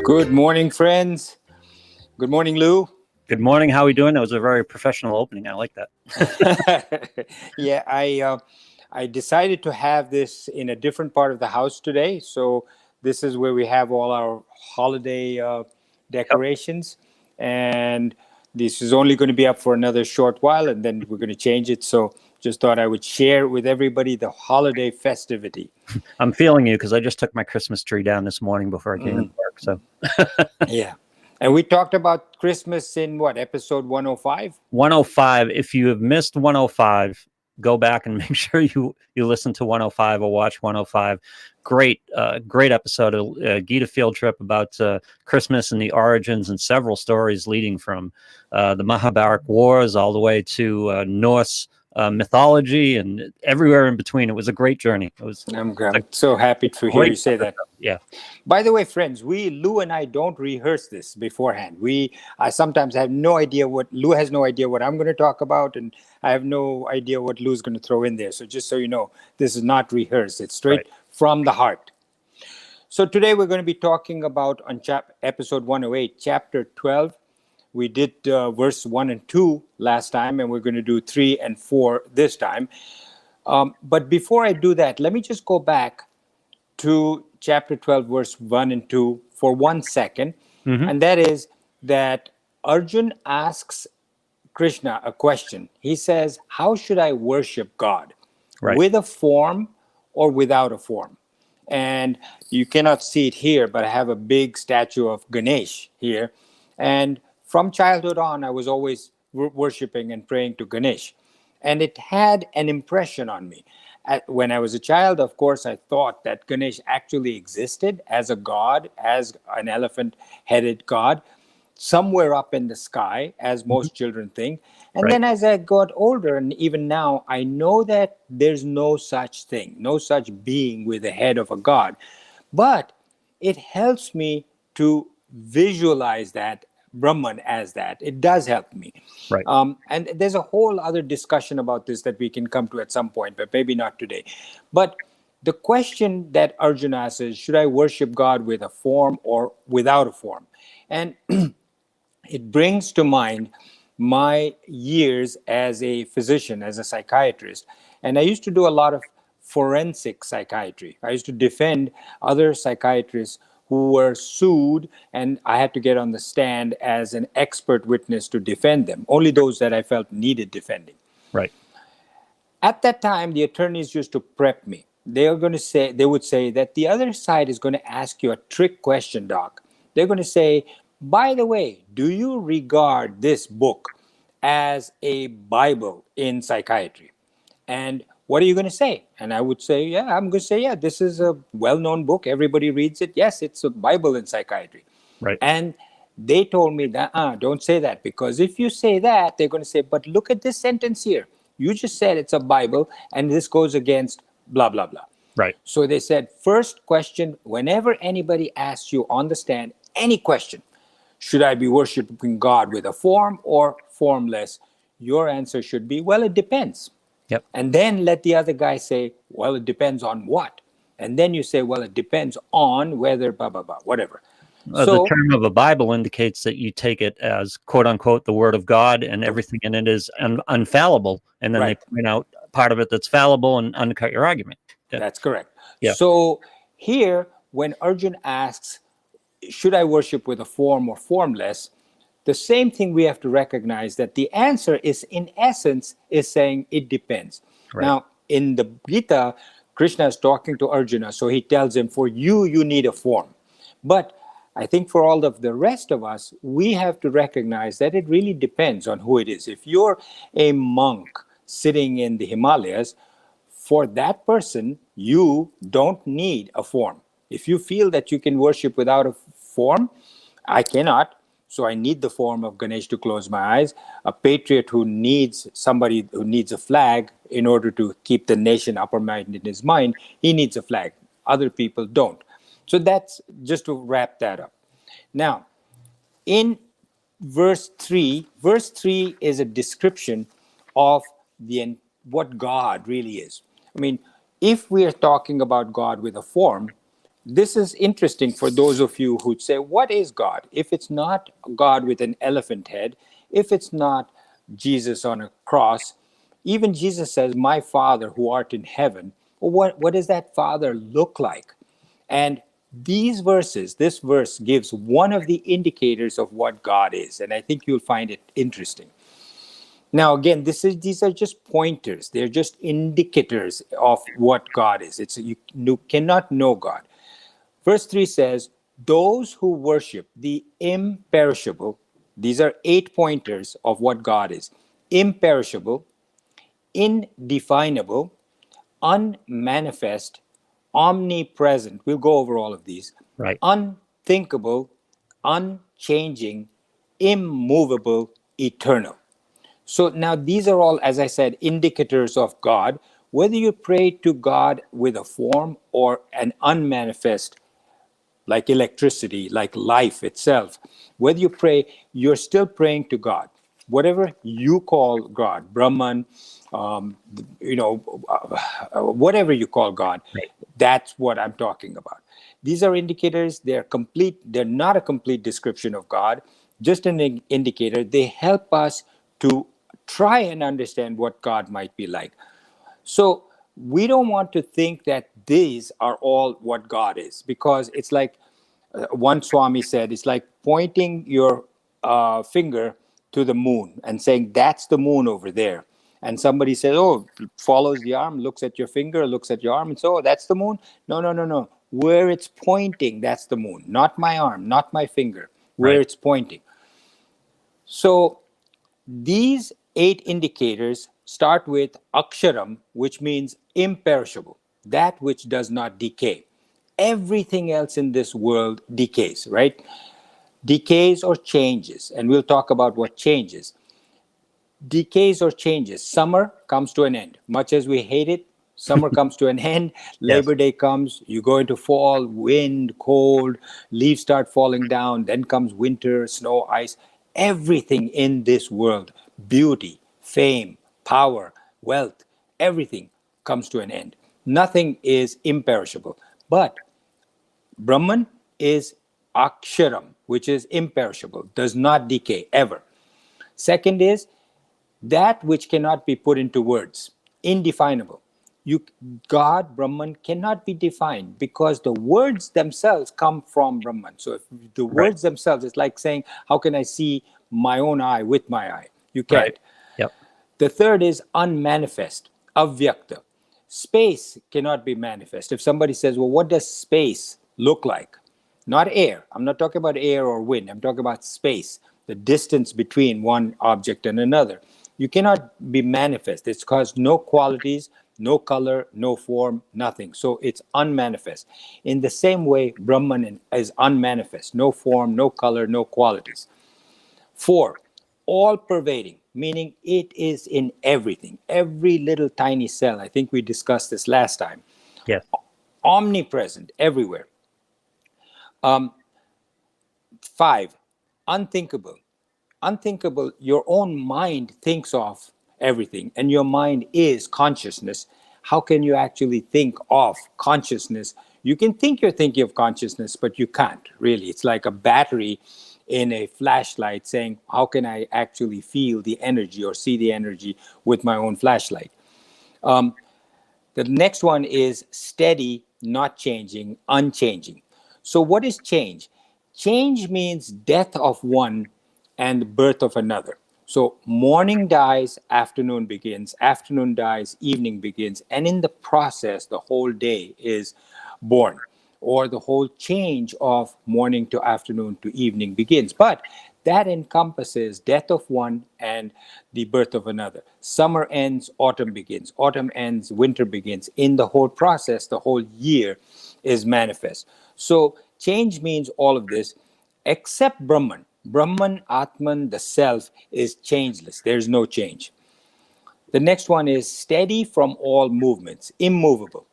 Good morning, friends. Good morning, Lou. Good morning. How are we doing? That was a very professional opening. I like that. Yeah, I decided to have this in a different part of the house today. So this is where we have all our holiday Yep. decorations, and this is only going to be up for another short while, and then we're going to change it. So just thought I would share with everybody the holiday festivity. I'm feeling you because I just took my Christmas tree down this morning before I came into work. So Yeah. And we talked about Christmas in what, episode 105? 105. If you have missed 105, go back and make sure you listen to 105 or watch 105. Great episode of Gita Field Trip about Christmas and the origins and several stories leading from the Mahabharata Wars all the way to Norse mythology and everywhere in between. It was a great journey. I'm so happy to hear you say that. Yeah. By the way, friends, Lou and I don't rehearse this beforehand. I sometimes have no idea Lou has no idea what I'm going to talk about, and I have no idea what Lou's going to throw in there. So just so you know, this is not rehearsed. It's straight from the heart. So today we're going to be talking about on episode 108, chapter 12. We did verse 1 and 2 last time, and we're going to do 3 and 4 this time. But before I do that, let me just go back to chapter 12, verse 1 and 2 for 1 second. Mm-hmm. And that is that Arjun asks Krishna a question. He says, how should I worship God? Right. With a form or without a form? And you cannot see it here, but I have a big statue of Ganesh here. And from childhood on, I was always worshiping and praying to Ganesh. And it had an impression on me. When I was a child, of course, I thought that Ganesh actually existed as a god, as an elephant-headed god, somewhere up in the sky, as most children think. And then as I got older, and even now, I know that there's no such thing, no such being with the head of a god. But it helps me to visualize that Brahman as that. It does help me. Right. And there's a whole other discussion about this that we can come to at some point, but maybe not today. But the question that Arjuna asks is, should I worship God with a form or without a form? And it brings to mind my years as a physician, as a psychiatrist. And I used to do a lot of forensic psychiatry. I used to defend other psychiatrists who were sued, and I had to get on the stand as an expert witness to defend them, only those that I felt needed defending. Right. At that time, the attorneys used to prep me. They would say that the other side is going to ask you a trick question, doc. They're going to say, by the way, do you regard this book as a Bible in psychiatry? And what are you going to say? And I would say, yeah, I'm going to say, yeah, this is a well-known book. Everybody reads it. Yes, it's a Bible in psychiatry. Right. And they told me that, don't say that, because if you say that, they're going to say, but look at this sentence here. You just said it's a Bible, and this goes against blah, blah, blah. Right. So they said, first question, whenever anybody asks you on the stand, any question, should I be worshiping God with a form or formless? Your answer should be, well, it depends. Yep. And then let the other guy say, well, it depends on what? And then you say, well, it depends on whether, blah, blah, blah, whatever. The term of a Bible indicates that you take it as, quote unquote, the word of God, and everything in it is unfallible. And then they point out part of it that's fallible and undercut your argument. Yeah. That's correct. Yeah. So here, when Arjun asks, should I worship with a form or formless? The same thing we have to recognize that the answer is, in essence, is saying it depends. Right. Now, in the Gita, Krishna is talking to Arjuna, so he tells him, for you need a form. But I think for all of the rest of us, we have to recognize that it really depends on who it is. If you're a monk sitting in the Himalayas, for that person, you don't need a form. If you feel that you can worship without a form, I cannot. So I need the form of Ganesh to close my eyes. A patriot who needs somebody who needs a flag in order to keep the nation upper-minded in his mind, he needs a flag. Other people don't. So that's just to wrap that up. Now, in verse 3 is a description of what God really is. I mean, if we are talking about God with a form, this is interesting for those of you who say, what is God? If it's not God with an elephant head, if it's not Jesus on a cross, even Jesus says, my Father who art in heaven, well, what does that Father look like? And these verses, this verse gives one of the indicators of what God is. And I think you'll find it interesting. Now, again, these are just pointers. They're just indicators of what God is. You cannot know God. Verse 3 says, those who worship the imperishable, these are 8 pointers of what God is: imperishable, indefinable, unmanifest, omnipresent. We'll go over all of these. Right. Unthinkable, unchanging, immovable, eternal. So now these are all, as I said, indicators of God. Whether you pray to God with a form or an unmanifest, like electricity, like life itself, whether you pray, you're still praying to God. Whatever you call God, Brahman, um, whatever you call God, Right. that's what I'm talking about. These are indicators. They're complete. They're not a complete description of God, just an indicator. They help us to try and understand what God might be like. So we don't want to think that these are all what God is, because it's like one Swami said, it's like pointing your finger to the moon and saying, that's the moon over there. And somebody says, oh, follows the arm, looks at your finger, looks at your arm, and so, oh, that's the moon? No, no, no, no. Where it's pointing, that's the moon. Not my arm, not my finger, where Right. it's pointing. So these 8 indicators start with aksharam, which means imperishable, that which does not decay. Everything else in this world decays, right? Decays or changes, and we'll talk about what changes. Decays or changes. Summer comes to an end. Much as we hate it, summer comes to an end. Yes. Labor Day comes, you go into fall, wind, cold, leaves start falling down, then comes winter, snow, ice. Everything in this world, beauty, fame, power, wealth, everything comes to an end. Nothing is imperishable. But Brahman is aksharam, which is imperishable, does not decay ever. Second is that which cannot be put into words, indefinable. You, God, Brahman, cannot be defined because the words themselves come from Brahman. So if the Right. words themselves, it's like saying, how can I see my own eye with my eye? You Right. can't. Yep. The third is unmanifest, avyakta. Space cannot be manifest. If somebody says, well, what does space look like? Not air. I'm not talking about air or wind. I'm talking about space, the distance between one object and another. You cannot be manifest. It's caused no qualities, no color, no form, nothing. So it's unmanifest. In the same way, Brahman is unmanifest, no form, no color, no qualities. 4, all pervading, meaning it is in everything, every little tiny cell. I think we discussed this last time. Yes. Omnipresent, everywhere. 5, unthinkable. Unthinkable, your own mind thinks of everything, and your mind is consciousness. How can you actually think of consciousness? You can think you're thinking of consciousness, but you can't really. It's like a battery in a flashlight saying, how can I actually feel the energy or see the energy with my own flashlight? The next one is steady, not changing, unchanging. So, what is change? Change means death of one and birth of another. So, morning dies, afternoon begins, afternoon dies, evening begins, and in the process, the whole day is born, or the whole change of morning to afternoon to evening begins. But that encompasses death of one and the birth of another. Summer ends, autumn begins. Autumn ends, winter begins. In the whole process, the whole year is manifest. So change means all of this, except Brahman. Brahman, Atman, the self, is changeless. There's no change. The next one is steady from all movements, immovable.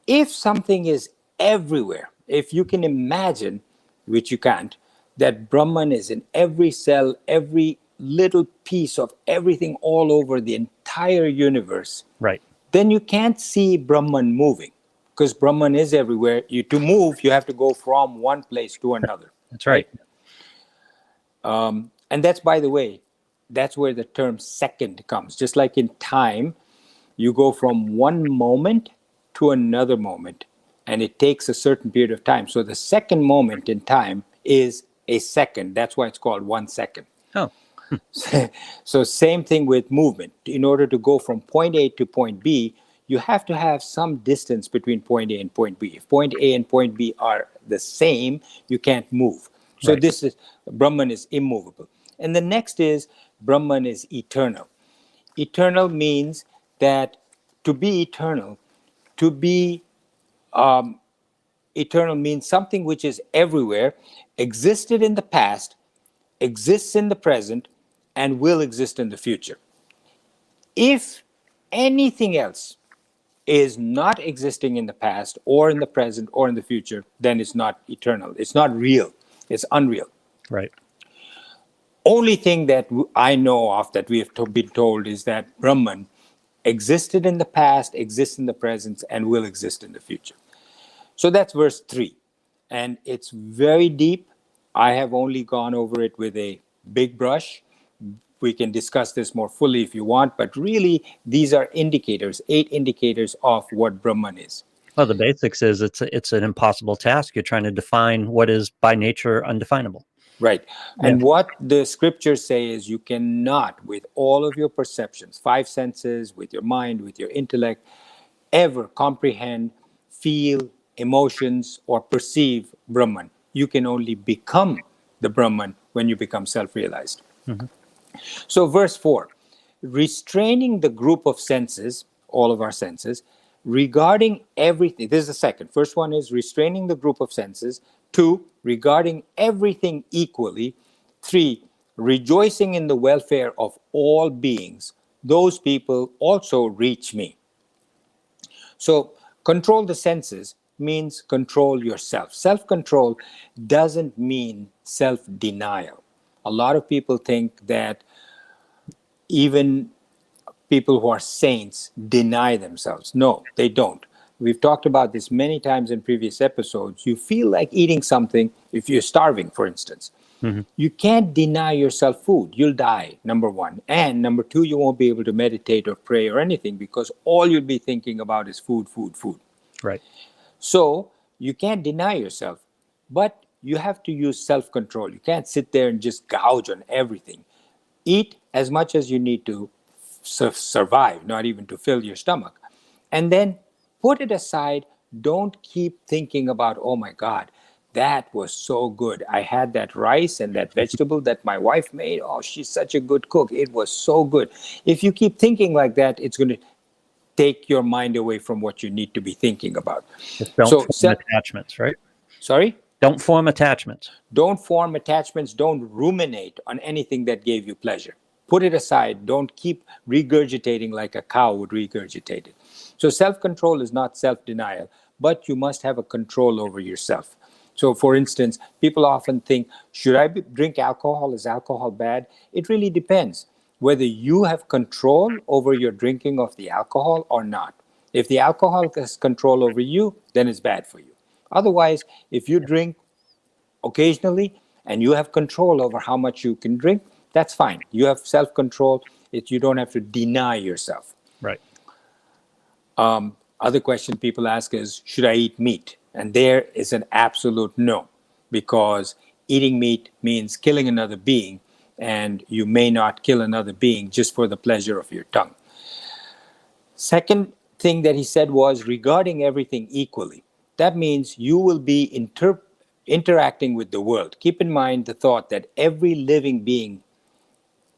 If something is everywhere, if you can imagine, which you can't, that Brahman is in every cell, every little piece of everything all over the entire universe, Right. then you can't see Brahman moving because Brahman is everywhere. To move, you have to go from one place to another. That's right. And that's, by the way, that's where the term second comes. Just like in time, you go from one moment to another moment, and it takes a certain period of time. So the second moment in time is a second. That's why it's called 1 second. Oh, So same thing with movement. In order to go from point A to point B, you have to have some distance between point A and point B. If point A and point B are the same, you can't move. So Right. this is Brahman is immovable. And the next is Brahman is eternal. Eternal means that to be eternal, to be eternal means something which is everywhere, existed in the past, exists in the present, and will exist in the future. If anything else is not existing in the past or in the present or in the future, then it's not eternal. It's not real. It's unreal. right. Only thing that I know of that we have been told is that Brahman existed in the past, exists in the present, and will exist in the future. So that's verse 3. And it's very deep. I have only gone over it with a big brush. We can discuss this more fully if you want, but really, these are indicators, 8 indicators of what Brahman is. Well, the basics is it's an impossible task. You're trying to define what is by nature undefinable. Right. Yeah. And what the scriptures say is you cannot, with all of your perceptions, 5 senses, with your mind, with your intellect, ever comprehend, feel, emotions, or perceive Brahman. You can only become the Brahman when you become self-realized. So, verse 4, restraining the group of senses, all of our senses, regarding everything. This is the second. First one is restraining the group of senses. 2, regarding everything equally. 3, rejoicing in the welfare of all beings. Those people also reach me. So, control the senses means control yourself. Self control doesn't mean self denial. A lot of people think that even people who are saints deny themselves. No, they don't. We've talked about this many times in previous episodes. You feel like eating something if you're starving, for instance. Mm-hmm. You can't deny yourself food. You'll die, number one. And number two, you won't be able to meditate or pray or anything because all you'll be thinking about is food, food, food. Right. So you can't deny yourself, but you have to use self-control. You can't sit there and just gouge on everything. Eat as much as you need to survive, not even to fill your stomach. And then put it aside. Don't keep thinking about, oh my God, that was so good. I had that rice and that vegetable that my wife made. Oh, she's such a good cook. It was so good. If you keep thinking like that, it's going to take your mind away from what you need to be thinking about. Just don't So, form attachments, right? sorry? Don't form attachments. Don't form attachments. Don't ruminate on anything that gave you pleasure. Put it aside. Don't keep regurgitating like a cow would regurgitate it. So self-control is not self-denial, but you must have a control over yourself. So for instance, people often think, should I drink alcohol? Is alcohol bad? It really depends whether you have control over your drinking of the alcohol or not. If the alcohol has control over you, then it's bad for you. Otherwise, if you drink occasionally and you have control over how much you can drink, that's fine. You have self-control. You don't have to deny yourself. Right. Other question people ask is, should I eat meat? And there is an absolute no, because eating meat means killing another being, and you may not kill another being just for the pleasure of your tongue. Second thing that he said was regarding everything equally. That means you will be interacting with the world. Keep in mind the thought that every living being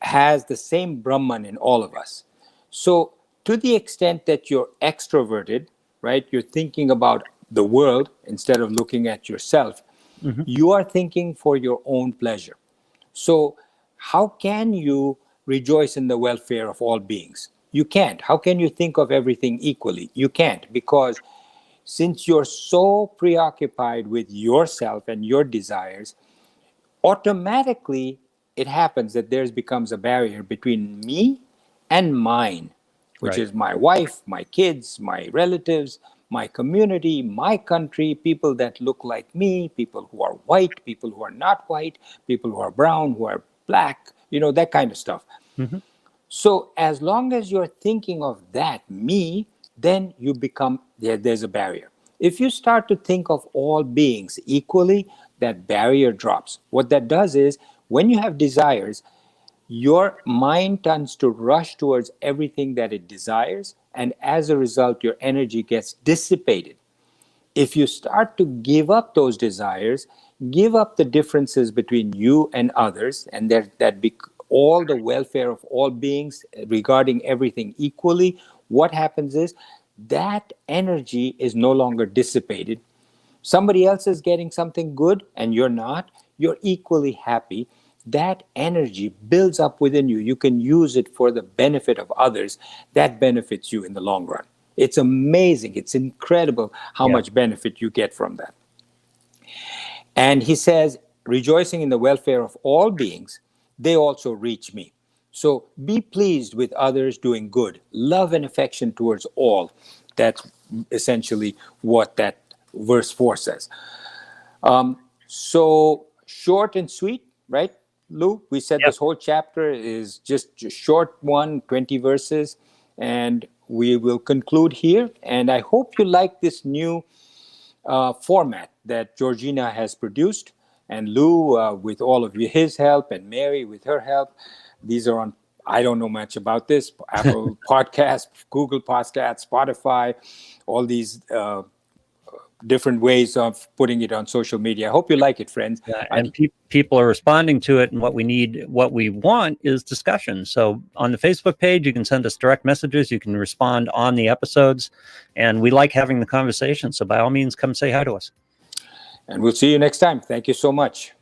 has the same Brahman in all of us. So to the extent that you're extroverted, right, you're thinking about the world instead of looking at yourself, you are thinking for your own pleasure. So how can you rejoice in the welfare of all beings? You can't. How can you think of everything equally? You can't, because since you're so preoccupied with yourself and your desires, automatically it happens that there becomes a barrier between me and mine, which Right. is my wife, my kids, my relatives, my community, my country, people that look like me, people who are white, people who are not white, people who are brown, who are black, that kind of stuff. Mhm. So as long as you're thinking of that, me, then you become, there's a barrier. If you start to think of all beings equally, that barrier drops. What that does is, when you have desires, your mind tends to rush towards everything that it desires, and as a result, your energy gets dissipated. If you start to give up those desires, give up the differences between you and others, and all the welfare of all beings, regarding everything equally, what happens is that energy is no longer dissipated. Somebody else is getting something good and you're not, you're equally happy. That energy builds up within you. You can use it for the benefit of others. That benefits you in the long run. It's amazing. It's incredible how Yeah. much benefit you get from that. And he says, rejoicing in the welfare of all beings, they also reach me. So be pleased with others doing good. Love and affection towards all. That's essentially what that verse 4 says. So short and sweet, right, Lou? We said Yep. this whole chapter is just a short one, 20 verses, and we will conclude here. And I hope you like this new format that Georgina has produced, and Lou, with all of his help, and Mary with her help. These are on, I don't know much about this, Apple Podcast, Google Podcast, Spotify, all these different ways of putting it on social media. I hope you like it, friends. And people are responding to it. And what we want is discussion. So on the Facebook page, you can send us direct messages. You can respond on the episodes. And we like having the conversation. So by all means, come say hi to us. And we'll see you next time. Thank you so much.